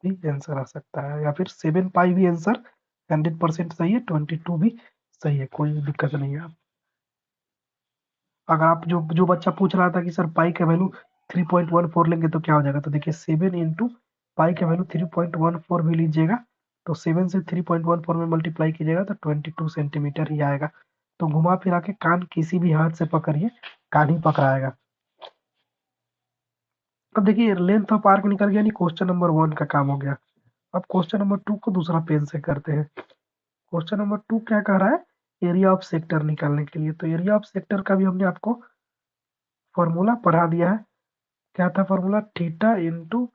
[SPEAKER 1] भी आंसर आ सकता है। या फिर 7 पाई भी आंसर 100% सही है, 22 भी सही है, कोई दिक्कत नहीं है। अगर आप जो जो बच्चा पूछ रहा था कि सर पाई का वैल्यू 3.14 लेंगे तो क्या हो जाएगा, तो देखिए 7 इंटू पाई का वैल्यू 3.14 भी लीजिएगा, तो 7 से 3.14 में मल्टीप्लाई कीजिएगा तो 22 सेंटीमीटर ही आएगा। तो घुमा फिरा के कान किसी भी हाथ से पकड़िए, कान ही पकड़ाएगा। अब देखिए लेंथ ऑफ आर्क निकल गया, नहीं क्वेश्चन नंबर 1 का काम हो गया। अब क्वेश्चन नंबर 2 को दूसरा पेन से करते हैं। क्वेश्चन नंबर 2 क्या कह रहा है, एरिया ऑफ सेक्टर निकालने के लिए। तो एरिया ऑफ सेक्टर का भी हमने आपको फॉर्मूला पढ़ा दिया है। क्या था formula, theta into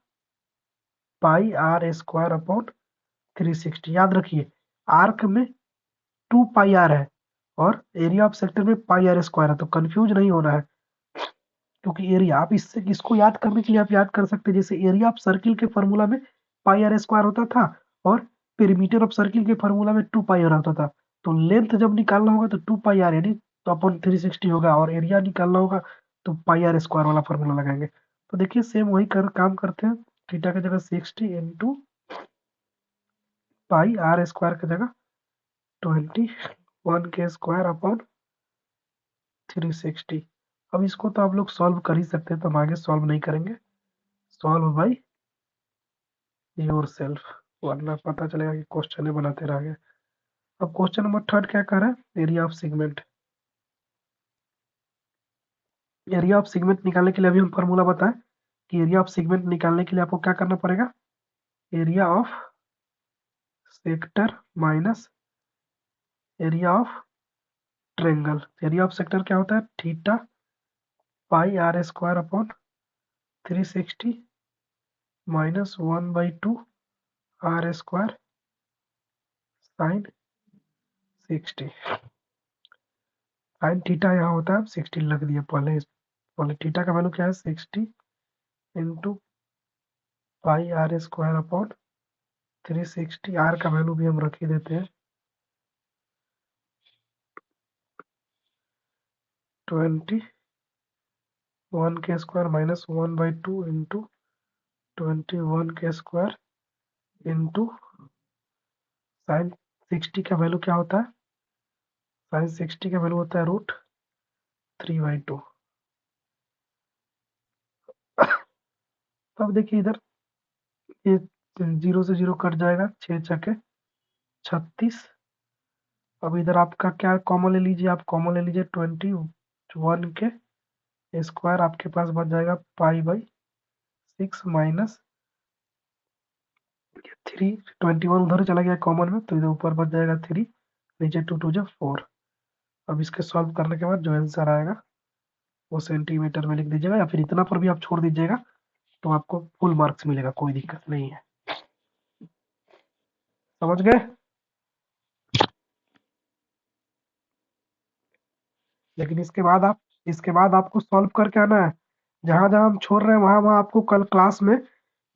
[SPEAKER 1] pi R square upon 360। याद रखिए आर्क में 2 पाई आर है और एरिया ऑफ सेक्टर में पाई आर स्क्वायर है, तो कंफ्यूज नहीं होना है। क्योंकि एरिया आप इससे इसको याद करने के लिए आप याद कर सकते हैं, जैसे एरिया ऑफ सर्किल के फॉर्मूला में पाई आर स्क्वायर होता था और पेरीमीटर ऑफ सर्किल के फॉर्मूला में 2 पाई आर होता था। तो लेंथ जब निकालना होगा तो 2 पाई आर यानी तो अपन 360 होगा, और एरिया निकालना होगा तो पाई आर स्क्वायर वाला फॉर्मूला लगाएंगे। तो देखिए सेम वही काम करते हैं। थीटा की जगह 60 इंटू पाई आर स्क्वायर की जगह 21 के स्क्वायर अपॉन 360। अब इसको तो आप लोग सॉल्व कर ही सकते हैं, तो हम आगे सॉल्व नहीं करेंगे। सॉल्व बाई योर सेल्फ, वरना पता चलेगा कि क्वेश्चन बनाते रह गए। अब क्वेश्चन नंबर 3 क्या कर रहा है, area of segment. Area of segment निकालने के लिए अभी हम फॉर्मूला बताएं कि एरिया ऑफ सेगमेंट निकालने के लिए आपको क्या करना पड़ेगा, area of sector minus area of triangle. Area of sector क्या होता है, theta pi R square upon 360 minus 1/2 R square sine 60। Sine theta यहाँ होता है, 60 लग दिया पहले। पहले थीटा का वैल्यू क्या है, 60 into pi R square upon 360। R का वैल्यू भी हम रख ही देते हैं, 21 के स्क्वायर माइनस 1/2 इंटू 21 के स्क्वायर इंटू साइन 60 का वैल्यू क्या होता है, साइन 60 का वैल्यू होता है √3/2। अब देखिए इधर ये 0 से 0 कट जाएगा, 6 छके 36। अब इधर आपका क्या कॉमन ले लीजिए, आप कॉमन ले लीजिए 21 के स्क्वायर, आपके पास बच जाएगा पाई/6 माइनस 3। 21 उधर चला गया कॉमन में, तो इधर ऊपर बच जाएगा 3, नीचे 2 2 जा 4। अब इसके सॉल्व करने के बाद जो आंसर आएगा वो सेंटीमीटर में लिख दीजिएगा, या फिर इतना पर भी आप छोड़ दीजिएगा तो आपको फुल मार्क्स मिलेगा, कोई दिक्कत नहीं है। समझ गए। लेकिन इसके बाद आपको सॉल्व करके आना है। जहां जहां हम छोड़ रहे हैं वहां वहां आपको कल क्लास में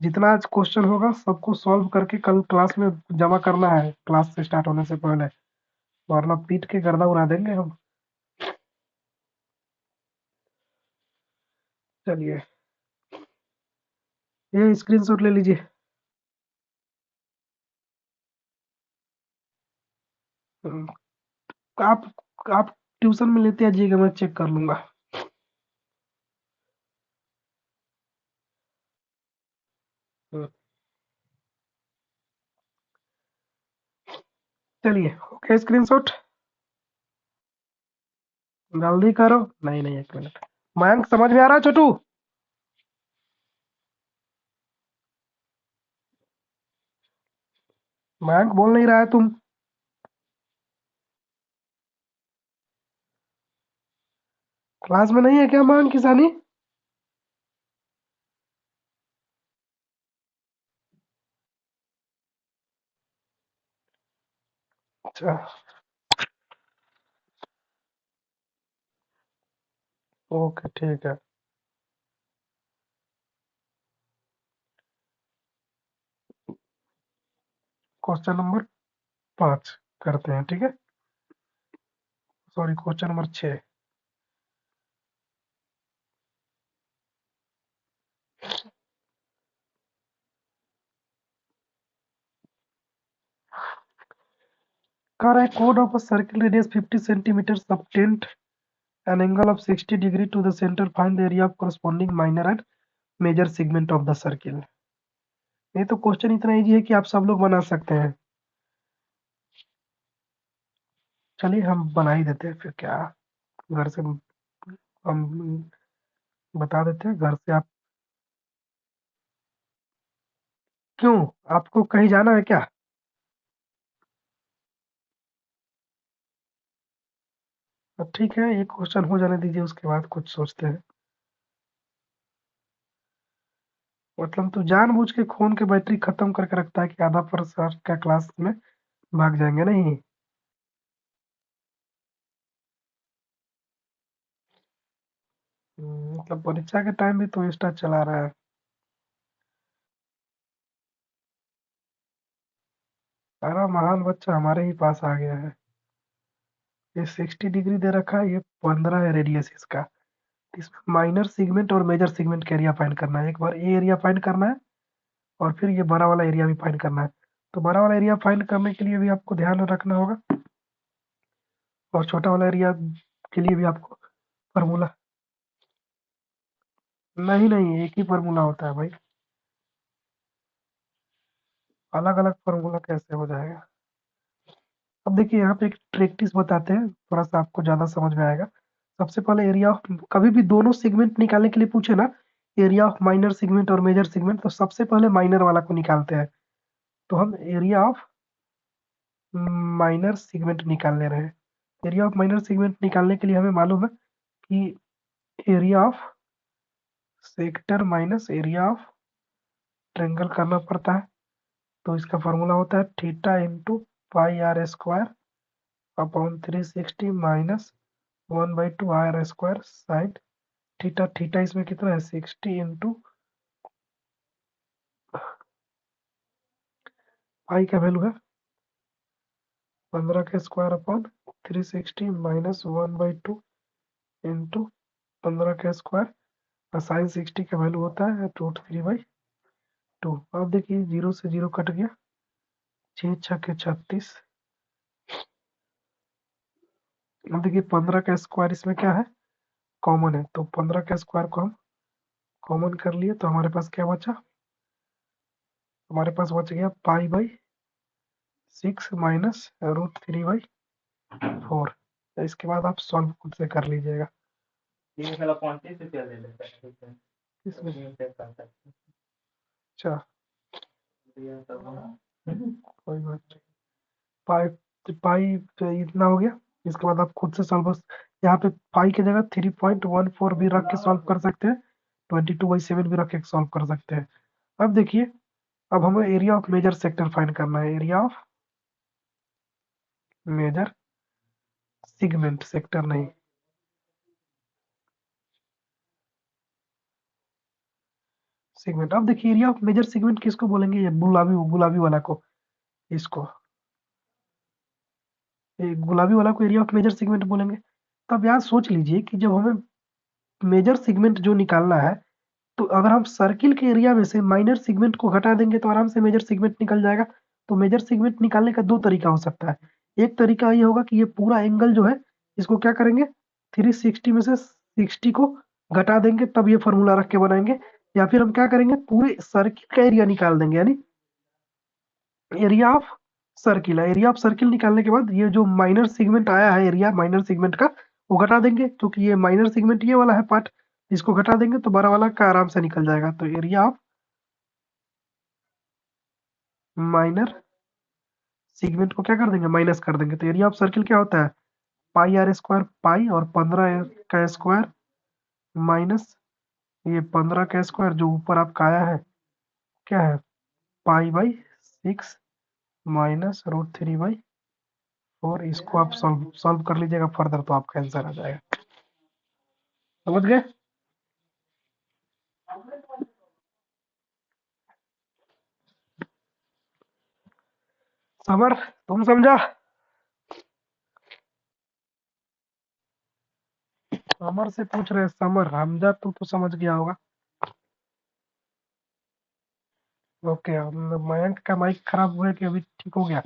[SPEAKER 1] जितना आज क्वेश्चन होगा सबको सॉल्व करके कल क्लास में जमा करना है, क्लास से स्टार्ट होने से पहले, वरना पीट के गर्दा उड़ा देंगे हम। चलिए ये स्क्रीनशॉट ले लीजिए। हम्म, आप आप ट्यूशन में लेते आइएगा, मैं चेक कर लूंगा। हम्म, चलिए ओके स्क्रीनशॉट जल्दी करो। नहीं नहीं, 1 मिनट। मयंक समझ में आ रहा है छोटू, मयंक बोल नहीं रहा है तुम, क्लास में नहीं है क्या मयंक किसानी। अच्छा ओके ठीक है। क्वेश्चन नंबर 5 करते हैं, ठीक है। Sorry question number 6। कह रहा है code of a circle radius 50 centimetre subtend an angle of 60 degree to the center, find the area of corresponding minor and major segment of the circle। ये तो question इतना इजी है कि आप सब लोग बना सकते हैं। चलिए हम बना ही देते हैं फिर क्या, घर से हम बता देते हैं घर से आप क्यों? आपको कहीं जाना है क्या? अब ठीक है, एक क्वेश्चन हो जाने दीजिए, उसके बाद कुछ सोचते हैं। मतलब तू जानबूझ के फ़ोन की बैटरी खत्म करके रखता है कि आधा पर सर का क्लास में भाग जाएँगे, नहीं? मतलब परीक्षा के टाइम भी तू इंस्टा चला रहा है। सारा महान बच्चा हमारे ही पास आ गया है। ये 60 डिग्री दे रखा है, ये 15 है रेडियस इसका। इसमें माइनर सेगमेंट और मेजर सेगमेंट का एरिया फाइंड करना है। एक बार ये एरिया फाइंड करना है और फिर ये बड़ा वाला एरिया भी फाइंड करना है। तो बड़ा वाला एरिया फाइंड करने के लिए भी आपको ध्यान में रखना होगा, और छोटा वाला एरिया के लिए भी आपको फ़ॉर्मूला। नहीं, नहीं, एक ही फ़ॉर्मूला होता है भाई। अलग-अलग फ़ॉर्मूला कैसे हो जाएगा? अब देखिए यहाँ पे एक प्रैक्टिस बताते हैं, थोड़ा-सा आपको ज़्यादा समझ में आएगा। सबसे पहले एरिया ऑफ, कभी भी दोनों सेगमेंट निकालने के लिए पूछे ना, एरिया ऑफ माइनर सेगमेंट और मेजर सेगमेंट, तो सबसे पहले माइनर वाला को निकालते हैं। तो हम एरिया ऑफ माइनर सेगमेंट निकाल ले रहे हैं। एरिया ऑफ माइनर सेगमेंट निकालने के लिए हमें मालूम है कि area of sector minus area of triangle करना पड़ता है। तो इसका फ़ॉर्मूला होता है theta into pi R square upon 360 minus 1/2 R square sine theta. Theta इसमें कितना है? 60 इंटू पाई का वैल्यू है 15 का स्क्वायर अपॉन 360 माइनस 1/2 इंटू 15 का स्क्वायर, और साइन 60 का वैल्यू होता है √3/2। अब देखिए, जीरो से जीरो कट गया, 6 × 6 = 36। अब देखिए 15 का स्क्वायर इसमें क्या है? कॉमन है, तो 15 का स्क्वायर को हम कॉमन कर लिए, तो हमारे पास क्या बचा? हमारे पास बच गया पाई/6 माइनस √3/4। इसके बाद आप सॉल्व खुद से कर लीजिएगा। ये साला 35 रुपया ले लेता है। इसमें अच्छा, कोई बात नहीं। पाई पाई तो इतना हो गया। इसके बाद आप खुद से सॉल्व, बस यहाँ पे पाई की जगह 3.14 भी रख के सॉल्व कर सकते हैं, 22/7 भी रख के सॉल्व कर सकते हैं। अब देखिए, अब हमें area of major sector find करना है। Area of major segment, sector नहीं, सेगमेंट। अब देखिए एरिया ऑफ मेजर सेगमेंट किसको बोलेंगे? ये गुलाबी गुलाबी वाला को, इसको, ये गुलाबी वाला को एरिया ऑफ मेजर सेगमेंट बोलेंगे। तो अब यहाँ सोच लीजिए कि जब हमें मेजर सेगमेंट जो निकालना है, तो अगर हम सर्किल के एरिया में से माइनर सेगमेंट को घटा देंगे तो आराम से मेजर सेगमेंट निकल जाएगा। तो मेजर सेगमेंट निकालने का 2 तरीका हो सकता है। एक तरीका ये होगा कि ये पूरा एंगल जो है, इसको क्या करेंगे, 360 में से 60 को घटा देंगे, तब ये फ़ॉर्मूला रख के बनाएँगे। या फिर हम क्या करेंगे, पूरे सर्किल का एरिया निकाल देंगे, यानी एरिया ऑफ सर्किल है। एरिया ऑफ सर्किल निकालने के बाद ये जो माइनर सेगमेंट आया है, एरिया माइनर सेगमेंट का, वो घटा देंगे, क्योंकि ये माइनर सेगमेंट ये वाला है पार्ट, इसको घटा देंगे तो बड़ा वाला का आराम से निकल जाएगा। तो एरिया ऑफ माइनर सेगमेंट को क्या कर देंगे, माइनस कर देंगे। तो एरिया ऑफ सर्किल क्या होता है? पाई आर स्क्वायर, पाई और 15 का स्क्वायर माइनस ये 15 का स्क्वायर जो ऊपर आपका आया है, क्या है, पाई/6 माइनस √3/4। इसको आप सॉल्व सॉल्व कर लीजिएगा फर्दर, तो आपका आंसर आ जाएगा। समझ गए? समर, तुम समझा? समर से पूछ रहे हैं, समर। हमजा तू तो समझ गया होगा। ओके, मयंक का माइक खराब हुआ है कि अभी ठीक हो गया?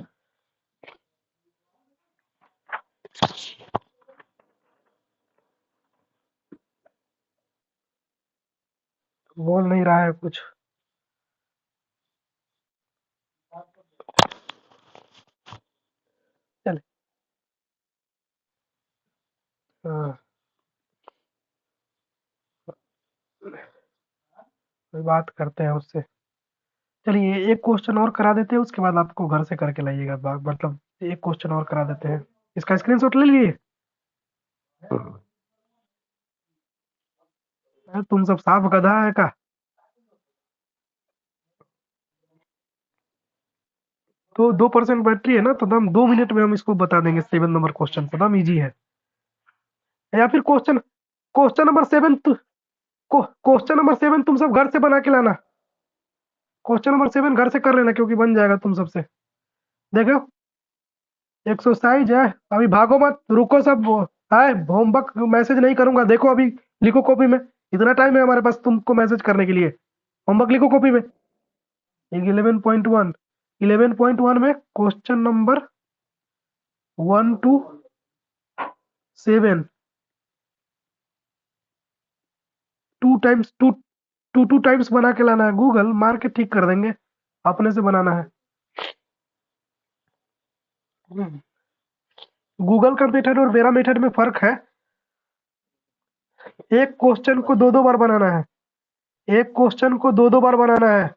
[SPEAKER 1] बोल नहीं रहा है कुछ। चल, हाँ, कोई बात करते हैं उससे। चलिए एक क्वेश्चन और करा देते हैं, उसके बाद आपको घर से करके लाइएगा मतलब एक क्वेश्चन और करा देते हैं। इसका स्क्रीनशॉट ले लिए। तुम सब साफ गधा है का। तो 2% बैटरी है ना, तो हम 2 मिनट में हम इसको बता देंगे। 7 नंबर क्वेश्चन एकदम इजी है। या फिर question question number 7 question number 7 तुम सब घर से बना के लाना। क्वेश्चन नंबर 7 घर से कर लेना, क्योंकि बन जाएगा तुम सबसे। देखो एक्सरसाइज है, अभी भागो मत, रुको सब। है होमवर्क मैसेज नहीं करूंगा, देखो अभी लिखो कॉपी में। इतना टाइम है हमारे पास तुमको मैसेज करने के लिए। होमवर्क लिखो कॉपी में। 11.1, 11.1 में question number 1 to 7 two times बना के लाना है। गूगल मार के ठीक कर देंगे, अपने से बनाना है। गूगल का मेथड और मेरा मेथड में फर्क है। एक क्वेश्चन को दो दो बार बनाना है। एक क्वेश्चन को दो दो बार बनाना है।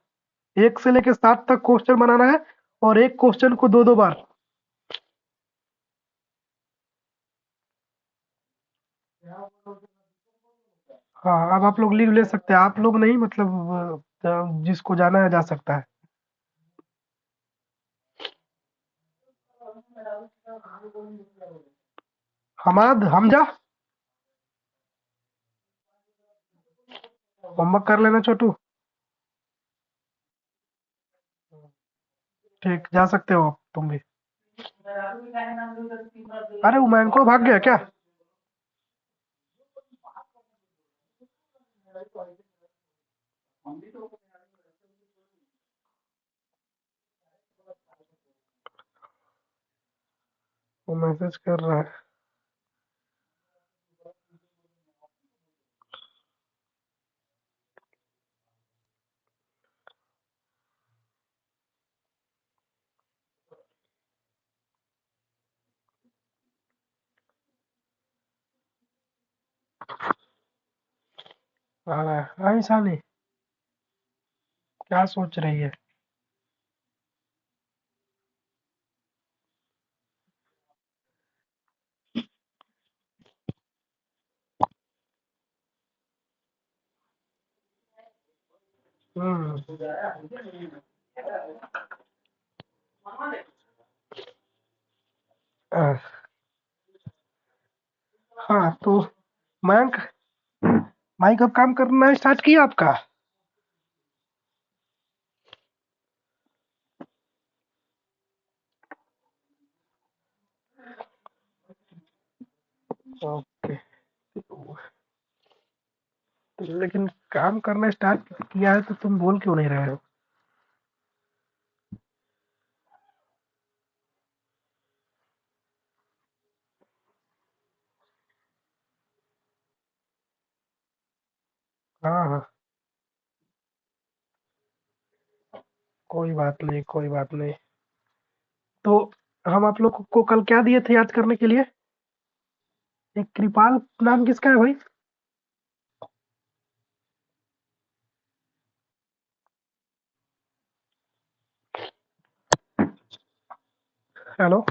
[SPEAKER 1] 1 से लेके 7 तक क्वेश्चन बनाना है, और एक क्वेश्चन को दो दो बार। हाँ अब आप लोग लीव ले सकते हैं, आप लोग नहीं मतलब जिसको जाना है जा सकता है। हमाद हमजा होमवर्क कर लेना छोटू। ठीक, जा सकते हो आप तुम भी। अरे उमैनको भाग गया क्या। वो मैसेज कर रहा है। आ रहा है। हाँ ईशानी, क्या सोच रही है। हम्म। आ, हाँ तो मयंक, माइक अब काम करना स्टार्ट किया आपका। ओके। लेकिन काम करना स्टार्ट किया है तो तुम बोल क्यों नहीं रहे हो। हाँ हाँ, कोई बात नहीं कोई बात नहीं। तो हम आप लोग को कल क्या दिए थे याद करने के लिए। एक कृपाल नाम किसका है भाई। हेलो।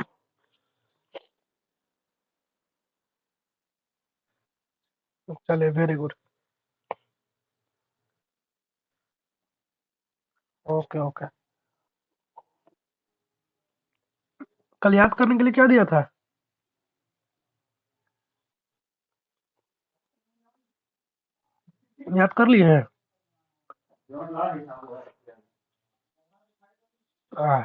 [SPEAKER 1] चले वेरी गुड। Okay okay. कल याद करने के लिए क्या दिया था। याद कर लिए हैं। आह,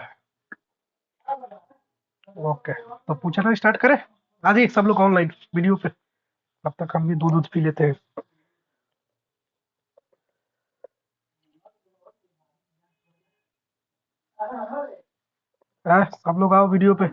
[SPEAKER 1] ओके तो पूछना स्टार्ट करें। आ जाइए सब लोग ऑनलाइन वीडियो पे। तब तक हम भी दूध दूध पी लेते हैं। सब लोग आओ वीडियो पे।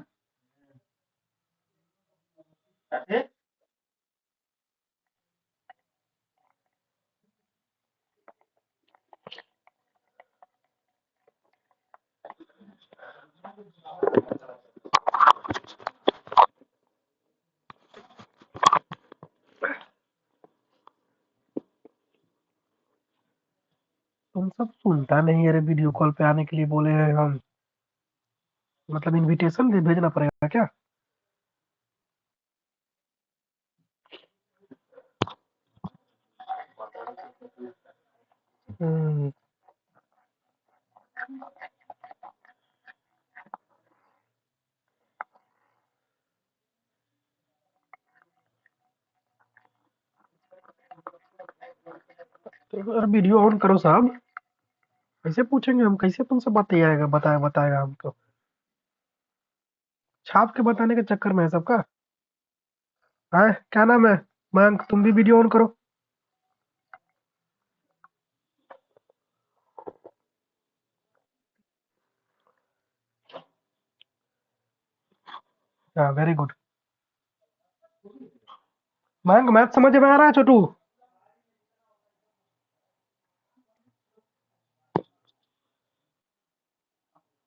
[SPEAKER 1] तुम सब सुनता नहीं, अरे वीडियो कॉल पे आने के लिए बोले हैं हम, मतलब इनविटेशन दे भेजना पड़ेगा क्या? हम्म। तो यार वीडियो ऑन करो साहब। कैसे पूछेंगे हम, कैसे तुमसे बताइएगा, बताएगा हमको? छाप के बताने के चक्कर में है सबका। है क्या नाम है? मयंक, तुम भी वीडियो ऑन करो। हाँ, वेरी गुड। मयंक, मैथ समझ में आ रहा है छोटू?